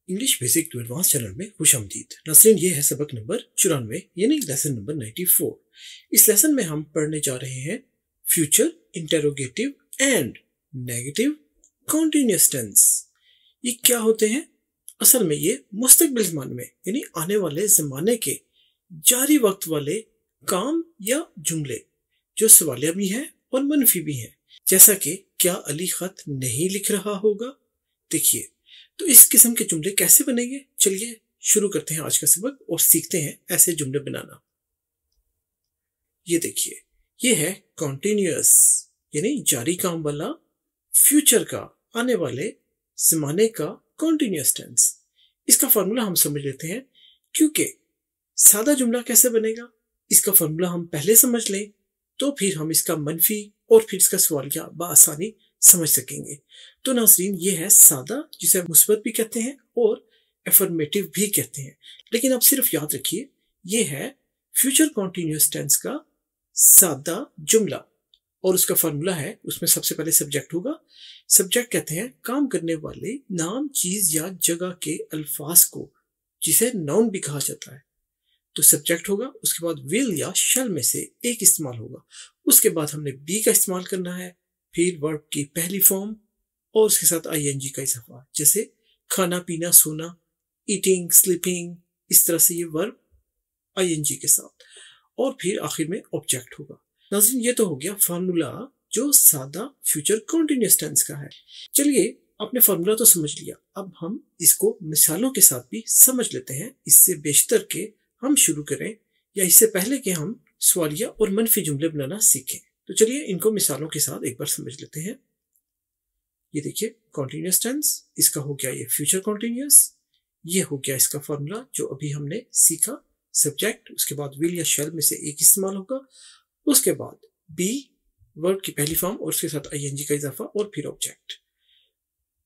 English basic to advance channel में खुशामदीद। नाज़रीन, ये है सबक नंबर 94 यानी लेसन नंबर 94। इस लेसन में हम पढ़ने जा रहे हैं future interrogative and negative continuous tense. ये क्या होते हैं? असल में ये मुस्तकबिल ज़मान में यानी आने वाले ज़माने के जारी वक्त वाले काम या जुमले जो सवालिया भी हैं और मनफी भी हैं। जैसा कि क्या अली खत नहीं लिख रहा होगा। देखिए, तो इस किस्म के जुमले कैसे बनेंगे? चलिए शुरू करते हैं आज का सबक और सीखते हैं ऐसे जुमले बनाना। ये देखिए, ये है कॉन्टिन्यूअस यानी जारी काम वाला फ्यूचर का आने वाले जमाने का कॉन्टिन्यूअस टेंस। इसका फार्मूला हम समझ लेते हैं, क्योंकि सादा जुमला कैसे बनेगा इसका फार्मूला हम पहले समझ लें तो फिर हम इसका मनफी और फिर इसका सवालिया बआसानी समझ सकेंगे। तो नाज़रीन, ये है सादा, जिसे मुस्बत भी कहते हैं और एफर्मेटिव भी कहते हैं। लेकिन अब सिर्फ याद रखिए, ये है फ्यूचर कॉन्टिन्यूअस टेंस का सादा जुमला और उसका फार्मूला है, उसमें सबसे पहले सब्जेक्ट होगा। सब्जेक्ट कहते हैं काम करने वाले नाम, चीज या जगह के अल्फाज को, जिसे नाउन भी कहा जाता है। तो सब्जेक्ट होगा, उसके बाद विल या शैल में से एक इस्तेमाल होगा, उसके बाद हमने बी का इस्तेमाल करना है, फिर वर्ब की पहली फॉर्म और उसके साथ आईएनजी का इजाफा, जैसे खाना पीना सोना, ईटिंग स्लीपिंग, इस तरह से ये वर्ब आईएनजी के साथ, और फिर आखिर में ऑब्जेक्ट होगा। नाज़रीन, ये तो हो गया फार्मूला जो सादा फ्यूचर कॉन्टिन्यूअस टेंस का है। चलिए, आपने फार्मूला तो समझ लिया, अब हम इसको मिसालों के साथ भी समझ लेते हैं। इससे बेशतर के हम शुरू करें या इससे पहले कि हम सवालिया और मनफी जुमले बनाना सीखें। तो चलिए इनको मिसालों के साथ एक बार समझ लेते हैं। ये देखिए, कॉन्टिन्यूअस टेंस, इसका हो गया ये फ्यूचर कॉन्टिन्यूअस। ये हो गया इसका फार्मूला जो अभी हमने सीखा। सब्जेक्ट, उसके बाद विल या शैल में से एक इस्तेमाल होगा, उसके बाद बी वर्ब की पहली फॉर्म और उसके साथ आईएनजी का इजाफा और फिर ऑब्जेक्ट।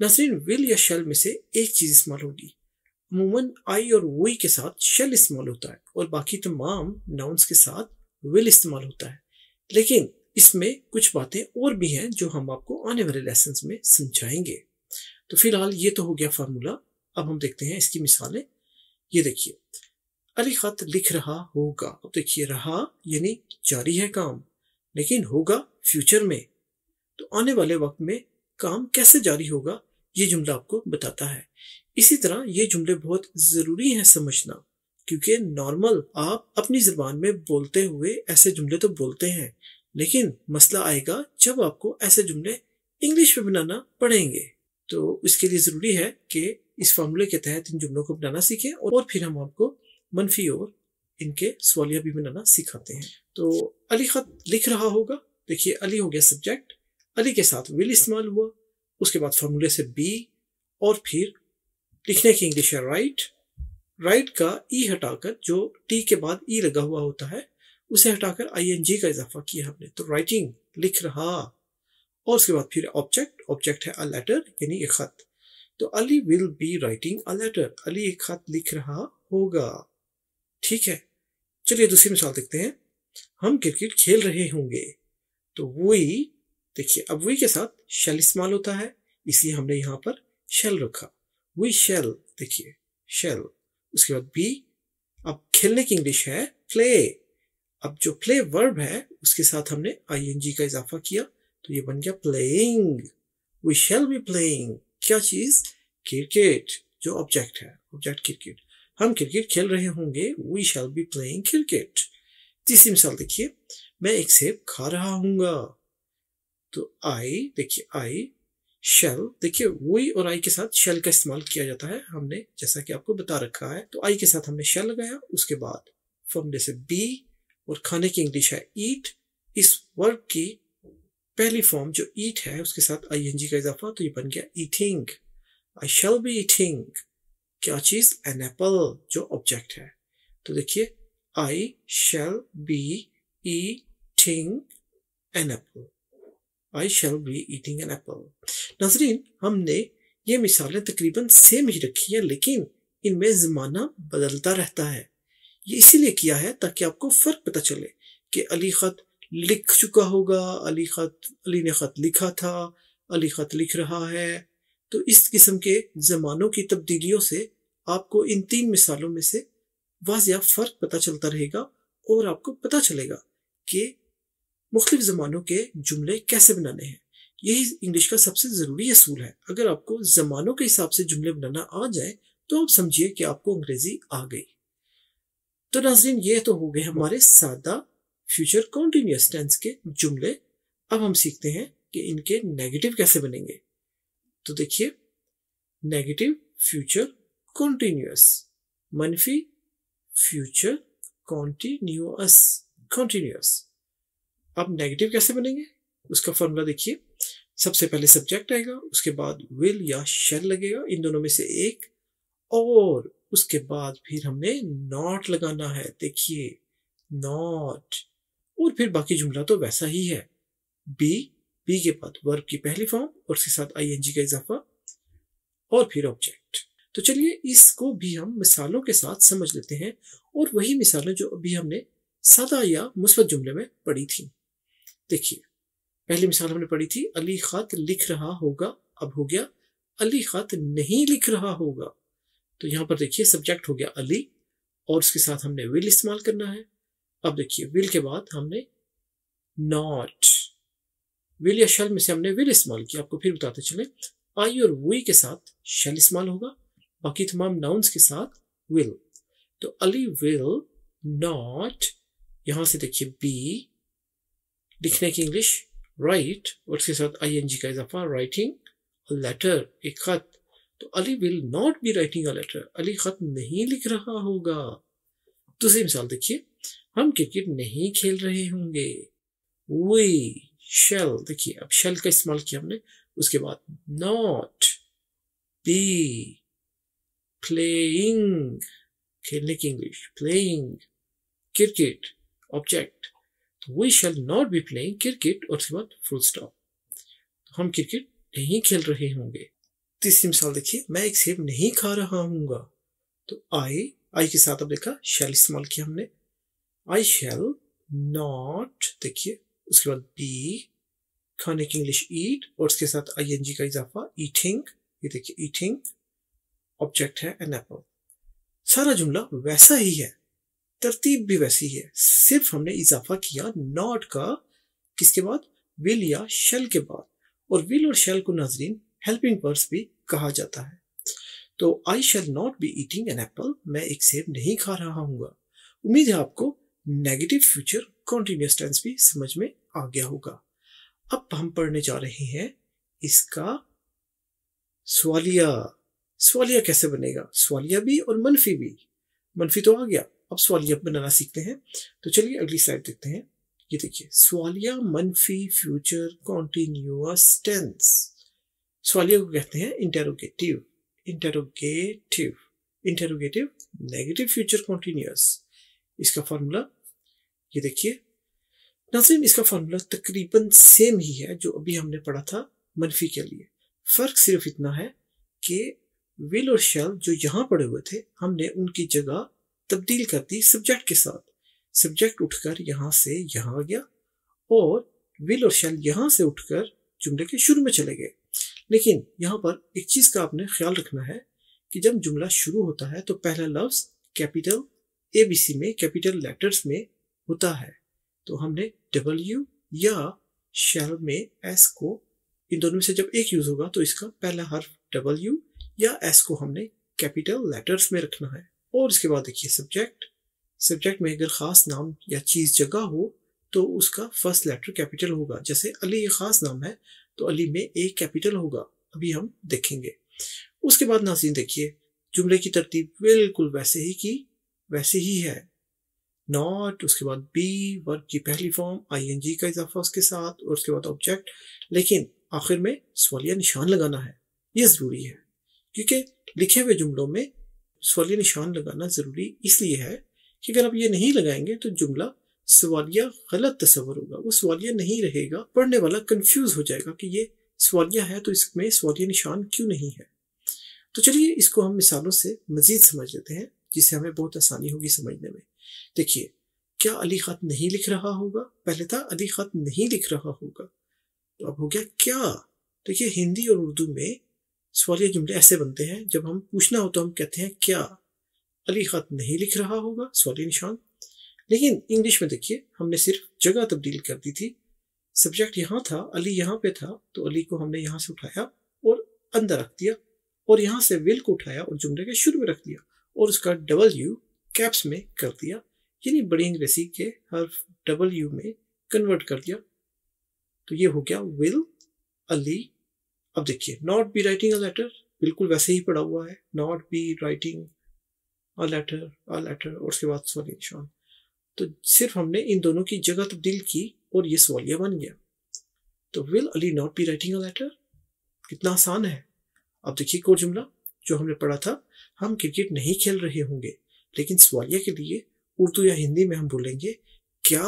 नाज़रीन, विल या शैल में से एक चीज इस्तेमाल होगी। अमूमन आई और वी के साथ शेल इस्तेमाल होता है और बाकी तमाम नाउन्स के साथ विल इस्तेमाल होता है। लेकिन इसमें कुछ बातें और भी हैं जो हम आपको आने वाले लेसन्स में समझाएंगे। तो फिलहाल ये तो हो गया फार्मूला। अब हम देखते हैं इसकी मिसालें। ये देखिए, अली खत लिख रहा होगा। अब देखिए, रहा यानी जारी है काम, लेकिन होगा फ्यूचर में। तो आने वाले वक्त में काम कैसे जारी होगा ये जुमला आपको बताता है। इसी तरह ये जुमले बहुत जरूरी हैं समझना, क्योंकि नॉर्मल आप अपनी जुबान में बोलते हुए ऐसे जुमले तो बोलते हैं, लेकिन मसला आएगा जब आपको ऐसे जुमले इंग्लिश में बनाना पड़ेंगे। तो इसके लिए जरूरी है कि इस फार्मूले के तहत इन जुमलों को बनाना सीखें और फिर हम आपको मनफी और इनके सवालिया भी बनाना सिखाते हैं। तो अली खत लिख रहा होगा। देखिए, अली हो गया सब्जेक्ट, अली के साथ विल इस्तेमाल हुआ, उसके बाद फार्मूले से बी और फिर लिखने की इंग्लिश है राइट। राइट का ई हटाकर, जो टी के बाद ई लगा हुआ होता है, उसे हटाकर आईएनजी का इजाफा किया हमने, तो राइटिंग लिख रहा। और उसके बाद फिर ऑब्जेक्ट, ऑब्जेक्ट है अ लेटर यानी एक खत। तो Ali will be writing a letter, Ali एक खत लिख रहा होगा। ठीक है, चलिए दूसरी मिसाल देखते हैं। हम क्रिकेट खेल रहे होंगे। तो वही देखिए, अब वही के साथ शेल इस्तेमाल होता है, इसलिए हमने यहाँ पर शेल रखा। वी शेल, देखिए शेल। उसके बाद बी, अब खेलने की इंग्लिश है प्ले। अब जो प्ले वर्ब है उसके साथ हमने आईएनजी का इजाफा किया, तो ये बन गया playing. We shall be playing, क्या चीज? क्रिकेट, जो ऑब्जेक्ट है, ऑब्जेक्ट क्रिकेट। हम क्रिकेट खेल रहे होंगे, we shall be playing cricket. तीसरी मिसाल देखिए, मैं एक सेब खा रहा हूंगा। तो आई, देखिए आई शेल, देखिए वही और आई के साथ शेल का इस्तेमाल किया जाता है, हमने जैसा कि आपको बता रखा है। तो आई के साथ हमने शेल लगाया, उसके बाद फॉर्मूले से बी और खाने की इंग्लिश है ईट। इस वर्ब की पहली फॉर्म जो ईट है उसके साथ आईएनजी का इजाफा, तो ये बन गया eating. I shall be eating, क्या चीज? एन एप्पल, जो ऑब्जेक्ट है। तो देखिए, I shall be eating an apple, I shall be eating an apple। नाज़रीन, हमने ये मिसालें तकरीबन सेम ही रखी हैं, लेकिन इनमें ज़माना बदलता रहता है। ये इसीलिए किया है ताकि आपको फ़र्क पता चले कि अली ख़त लिख चुका होगा, अली ने ख़त लिखा था, अली ख़त लिख रहा है, तो इस किस्म के जमानों की तब्दीलियों से आपको इन 3 मिसालों में से वाज़िया फ़र्क पता चलता रहेगा और आपको पता चलेगा कि मुख्तलिफ ज़मानों के जुमले कैसे बनाने हैं। यही इंग्लिश का सबसे ज़रूरी असूल है। अगर आपको ज़मानों के हिसाब से जुमले बनाना आ जाए तो आप समझिए कि आपको अंग्रेज़ी आ गई। तो नाज़रीन, ये तो हो गए हमारे सादा फ्यूचर कॉन्टिन्यूअस टेंस के जुमले। अब हम सीखते हैं कि इनके नेगेटिव कैसे बनेंगे। तो देखिए, नेगेटिव फ्यूचर कॉन्टिन्यूअस, मनफी फ्यूचर कॉन्टिन्यूअस। अब नेगेटिव कैसे बनेंगे उसका फॉर्मूला देखिए। सबसे पहले सब्जेक्ट आएगा, उसके बाद विल या शैल लगेगा, इन दोनों में से एक, और उसके बाद फिर हमने नॉट लगाना है। देखिए, नॉट, और फिर बाकी जुमला तो वैसा ही है। बी के बाद वर्ब की पहली फॉर्म और उसके साथ आईएनजी का इजाफा और फिर ऑब्जेक्ट। तो चलिए इसको भी हम मिसालों के साथ समझ लेते हैं, और वही मिसालें जो अभी हमने सादा या मुस्बत जुमले में पढ़ी थी। देखिए, पहली मिसाल हमने पढ़ी थी, अली खत लिख रहा होगा। अब हो गया अली खत नहीं लिख रहा होगा। तो यहां पर देखिए सब्जेक्ट हो गया अली और उसके साथ हमने विल इस्तेमाल करना है। अब देखिए, विल के बाद हमने नॉट, विल या शैल में से हमने विल इस्तेमाल किया। आपको फिर बताते चले, आई और वी के साथ शैल इस्तेमाल होगा, बाकी तमाम नाउन्स के साथ विल। तो अली विल नॉट, यहां से देखिए बी, लिखने की इंग्लिश राइट और उसके साथ आईएनजी का इजाफा, राइटिंग लेटर, एक खत। तो Ali will not be writing a letter, Ali खत नहीं लिख रहा होगा। दूसरी मिसाल देखिए, हम क्रिकेट नहीं खेल रहे होंगे। वी शैल, देखिए अब शैल का इस्तेमाल किया हमने। उसके बाद नॉट बी प्लेइंग, खेलने की इंग्लिश प्लेइंग, क्रिकेट ऑब्जेक्ट। तो we shall not be playing cricket और उसके बाद फुल स्टॉप। तो हम क्रिकेट नहीं खेल रहे होंगे। तीसरी मिसाल देखिए, मैं एक सेब नहीं खा रहा हूंगा। तो आई के साथ अब देखा शैल इस्तेमाल किया हमने, आई शैल नॉट, देखिए उसके बाद बी, खाने की इंग्लिश ईट और उसके साथ आईएनजी का इजाफा, ईटिंग। ये देखिए ईटिंग, ऑब्जेक्ट है एन एप्पल। सारा जुमला वैसा ही है, तरतीब भी वैसी है, सिर्फ हमने इजाफा किया नॉट का, किसके बाद, विल या शैल के बाद। और विल और शैल को नाजरीन हेल्पिंग वर्ब्स भी कहा जाता है। तो I shall not be eating an apple, मैं एक सेब नहीं खा रहा हूंगा। उम्मीद है आपको नेगेटिव फ्यूचर कॉन्टिन्यूअस टेंस भी समझ में आ गया होगा। अब हम पढ़ने जा रहे हैं इसका सवालिया। सवालिया कैसे बनेगा, सवालिया भी और मनफी भी। मनफी तो आ गया, अब सवालिया बनाना सीखते हैं। तो चलिए अगली स्लाइड देखते हैं। ये देखिए, सवालिया मनफी फ्यूचर कॉन्टिन्यूअस टेंस। सवालिया को कहते हैं interrogative, interrogative negative future continuous. इसका फॉर्मूला ये देखिए नाज़रीन, इसका फॉर्मूला तकरीबन सेम ही है जो अभी हमने पढ़ा था मनफी के लिए। फर्क सिर्फ इतना है कि विल और शैल जो यहां पड़े हुए थे, हमने उनकी जगह तब्दील कर दी सब्जेक्ट के साथ। सब्जेक्ट उठकर यहां से यहां आ गया और विल और शैल यहां से उठकर जुमले के शुरू में चले गए। लेकिन यहां पर एक चीज का आपने ख्याल रखना है कि जब जुमला शुरू होता है तो पहला लफ्ज कैपिटल ABC में, कैपिटल लेटर्स में होता है। तो हमने W या शैल में S को, इन दोनों में से जब एक यूज होगा तो इसका पहला हर्फ W या S को हमने कैपिटल लेटर्स में रखना है। और इसके बाद देखिए सब्जेक्ट में अगर खास नाम या चीज जगह हो तो उसका फर्स्ट लेटर कैपिटल होगा। जैसे अली एक खास नाम है तो अली में A कैपिटल होगा, अभी हम देखेंगे। उसके बाद नाज़रीन देखिए, जुमले की तरतीब बिल्कुल वैसे ही है। नॉट, उसके बाद बी, वर्ब की पहली फॉर्म, आईएनजी का इजाफा उसके साथ और उसके बाद ऑब्जेक्ट, लेकिन आखिर में सवालिया निशान लगाना है। ये जरूरी है क्योंकि लिखे हुए जुमलों में सवालिया निशान लगाना जरूरी इसलिए है कि अगर आप ये नहीं लगाएंगे तो जुमला सवालिया गलत तस्वर होगा, वो सवालिया नहीं रहेगा। पढ़ने वाला कंफ्यूज हो जाएगा कि ये सवालिया है तो इसमें सवालिया निशान क्यों नहीं है। तो चलिए इसको हम मिसालों से मजीद समझ लेते हैं जिससे हमें बहुत आसानी होगी समझने में। देखिए, क्या अली खत नहीं लिख रहा होगा, पहले था अली खत नहीं लिख रहा होगा, तो अब हो गया क्या। देखिए हिंदी और उर्दू में सवालिया जुमले ऐसे बनते हैं, जब हम पूछना हो तो हम कहते हैं क्या अली खत नहीं लिख रहा होगा, सवालिया निशान। लेकिन इंग्लिश में देखिए हमने सिर्फ जगह तब्दील कर दी थी। सब्जेक्ट यहाँ था, अली यहाँ पे था, तो अली को हमने यहाँ से उठाया और अंदर रख दिया, और यहाँ से विल को उठाया और जुमले के शुरू में रख दिया और उसका W कैप्स में कर दिया, यानी बड़ी अंग्रेजी के हर्फ W में कन्वर्ट कर दिया। तो ये हो गया विल अली। अब देखिए not be writing a letter, बिल्कुल वैसे ही पड़ा हुआ है, not be writing a letter और उसके बाद सवालिया निशान। तो सिर्फ हमने इन दोनों की जगह तब्दील की और ये सवालिया बन गया। तो will Ali not be writing a letter, कितना आसान है। अब देखिए एक और जुमला जो हमने पढ़ा था, हम क्रिकेट नहीं खेल रहे होंगे, लेकिन सवालिया के लिए उर्दू या हिंदी में हम बोलेंगे क्या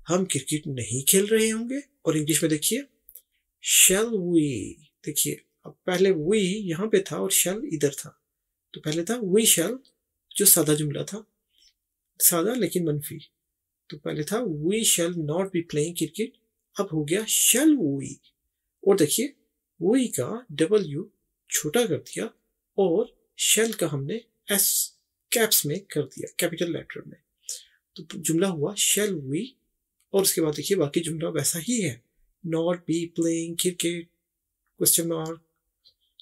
हम क्रिकेट नहीं खेल रहे होंगे। और इंग्लिश में देखिए शैल वी, देखिए अब पहले वी यहाँ पे था और शैल इधर था, तो पहले था वी शैल जो सादा जुमला था, सादा लेकिन मनफी। तो पहले था we shall not be playing cricket, अब हो गया शैल वी। और देखिए वी का W छोटा कर दिया और शैल का हमने S कैप्स में कर दिया, कैपिटल लेटर में। तो जुमला हुआ शैल वी। और उसके बाद देखिए बाकी जुमला वैसा ही है, not be playing cricket question mark.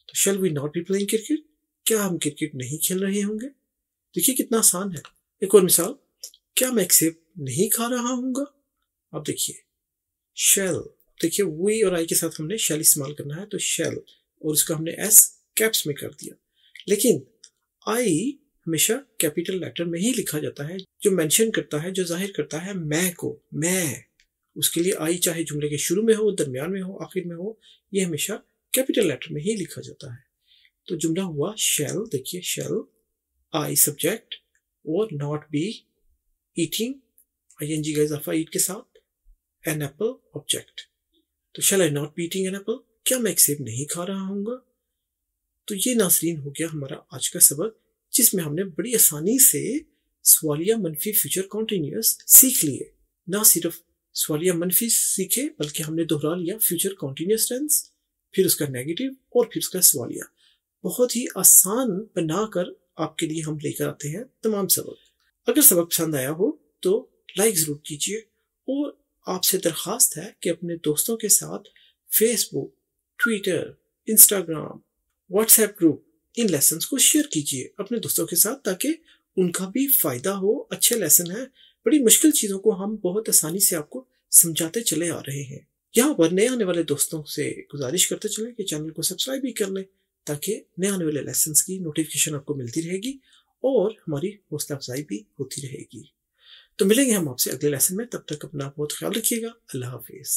तो shall we not be playing cricket, क्या हम क्रिकेट नहीं खेल रहे होंगे। देखिए कितना आसान है। एक और मिसाल, क्या मैं सेब नहीं खा रहा हूँगा। अब देखिए शैल, देखिए वी और आई के साथ हमने शैल इस्तेमाल करना है, तो शैल और उसका हमने S कैप्स में कर दिया। लेकिन आई हमेशा कैपिटल लेटर में ही लिखा जाता है, जो मेंशन करता है, जो जाहिर करता है मैं को, मैं, उसके लिए आई चाहे जुमले के शुरू में हो, दरमियान में हो, आखिर में हो, ये हमेशा कैपिटल लेटर में ही लिखा जाता है। तो जुमला हुआ शैल, देखिए शैल आई सब्जेक्ट और नॉट बी ईटिंग ING का इजाफा ईट के साथ, एन एप्पल ऑब्जेक्ट। तो shall I not be eating an apple, क्या मैं एक सेब नहीं खा रहा हूँगा। तो ये नाज़रीन हो गया हमारा आज का सबक, जिसमें हमने बड़ी आसानी से सवालिया मनफी फ्यूचर कॉन्टिन्यूअस सीख लिए। ना सिर्फ सवालिया मनफी सीखे, बल्कि हमने दोहरा लिया फ्यूचर कॉन्टिन्यूअस टेंस, फिर उसका नेगेटिव और फिर उसका सवालिया। बहुत ही आसान बनाकर आपके लिए हम लेकर आते हैं तमाम सबक। अगर सबक पसंद आया हो तो लाइक ज़रूर कीजिए, और आपसे दरख्वास्त है कि अपने दोस्तों के साथ Facebook, Twitter, Instagram, WhatsApp group, इन लेसन्स को शेयर कीजिए अपने दोस्तों के साथ, ताकि उनका भी फ़ायदा हो। अच्छे लेसन हैं, बड़ी मुश्किल चीज़ों को हम बहुत आसानी से आपको समझाते चले आ रहे हैं। यहाँ पर नए आने वाले दोस्तों से गुजारिश करते चलें कि चैनल को सब्सक्राइब भी कर लें, ताकि नए आने वाले लेसन्स की नोटिफिकेशन आपको मिलती रहेगी और हमारी हौसला अफजाई भी होती रहेगी। तो मिलेंगे हम आपसे अगले लेसन में, तब तक अपना बहुत ख्याल रखिएगा। अल्लाह हाफिज़।